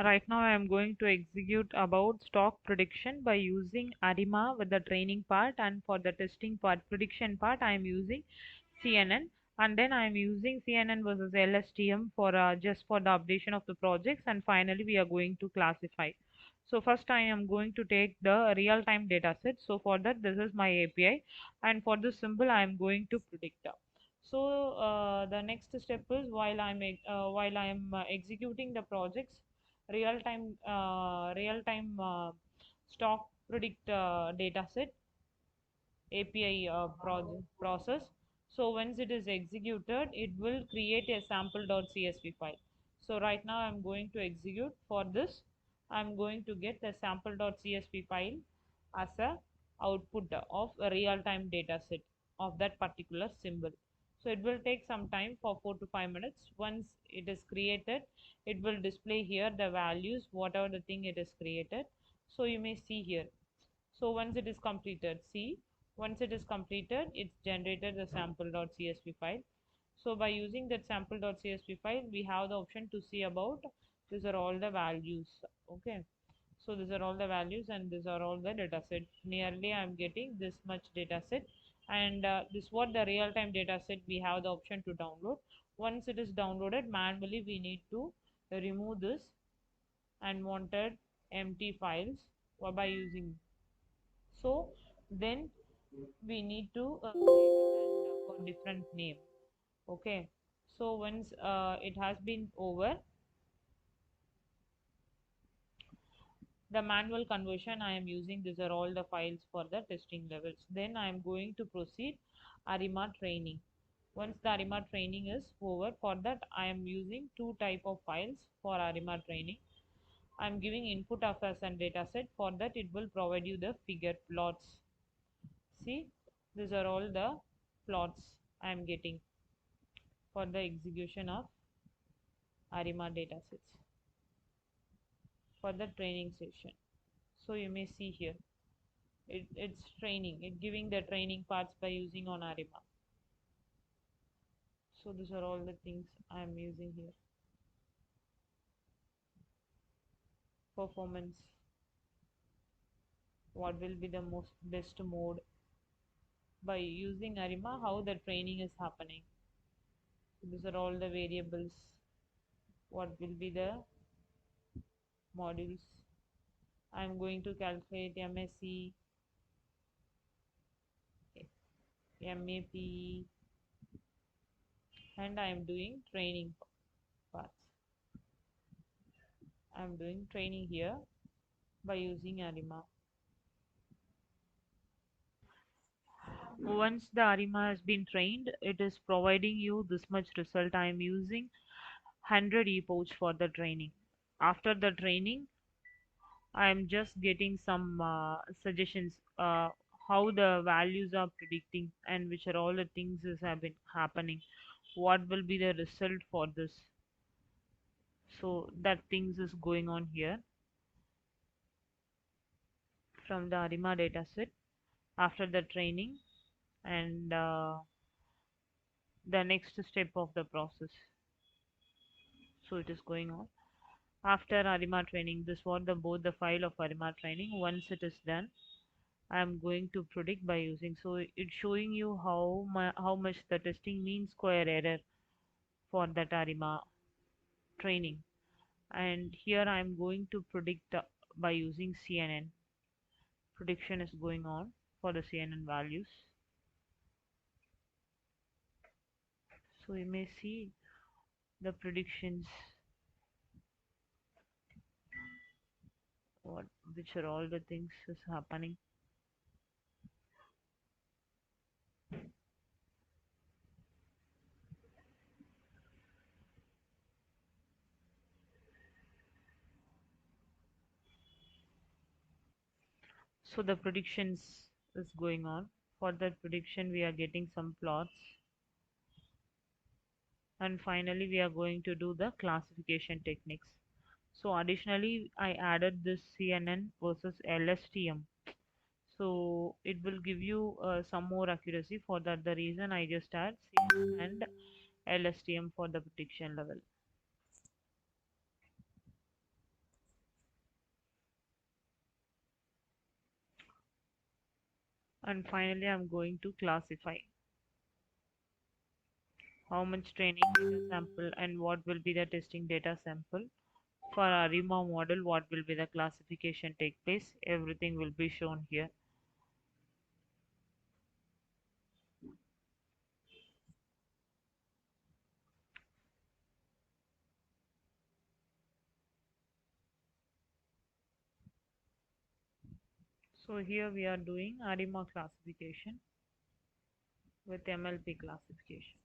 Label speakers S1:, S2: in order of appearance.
S1: Right now I am going to execute about stock prediction by using ARIMA with the training part, and for the testing part, prediction part, I am using CNN, and then I am using CNN versus LSTM for just for the updation of the projects, and finally we are going to classify. So first I am going to take the real-time data set. So for that, this is my API, and for this symbol I am going to predict. So the next step is while I am executing the projects, real time stock predict data set API process. So once it is executed, it will create a sample.csv file. So right now I'm going to execute. For this, I'm going to get the sample.csv file as a output of a real-time data set of that particular symbol. So it will take some time for 4 to 5 minutes. Once it is created, it will display here the values, whatever the thing it is created. So you may see here. So once it is completed, see, once it is completed, it's generated the sample.csv file. So by using that sample.csv file, we have the option to see about these are all the values. Okay. So these are all the values and these are all the data set. Nearly I'm getting this much data set, and this what the real-time data set we have the option to download. Once it is downloaded, manually we need to remove this unwanted empty files by using. So then we need to save it and for different name. Okay. So once it has been over the manual conversion I am using, these are all the files for the testing levels. Then I am going to proceed ARIMA training. Once the ARIMA training is over, for that I am using two type of files for ARIMA training. I am giving input of as and data set. For that it will provide you the figure plots. See, these are all the plots I am getting for the execution of ARIMA datasets for the training session. So you may see here it's training, it giving the training parts by using on ARIMA. So these are all the things I am using here. Performance, what will be the most best mode by using ARIMA, how the training is happening. So these are all the variables, what will be the modules. I am going to calculate M.Sc, MAP, and I am doing training parts. I am doing training here by using ARIMA. Once the ARIMA has been trained, it is providing you this much result. I am using 100 ePouch for the training. After the training, I am just getting some suggestions how the values are predicting and which are all the things is have been happening. What will be the result for this? So that things is going on here from the ARIMA dataset after the training and the next step of the process. So it is going on after ARIMA training. This was the both the file of ARIMA training. Once it is done, I am going to predict by using. So it's showing you how much the testing mean square error for that ARIMA training. And here I am going to predict by using CNN. Prediction is going on for the CNN values. So you may see the predictions, which are all the things is happening. So the predictions is going on. For that prediction we are getting some plots, and finally we are going to do the classification techniques. So additionally I added this CNN versus LSTM, so it will give you some more accuracy. For that the reason I just add CNN and LSTM for the prediction level. And finally, I'm going to classify how much training data sample and what will be the testing data sample. For ARIMA model, what will be the classification take place? Everything will be shown here. So here we are doing ARIMA classification with MLP classification.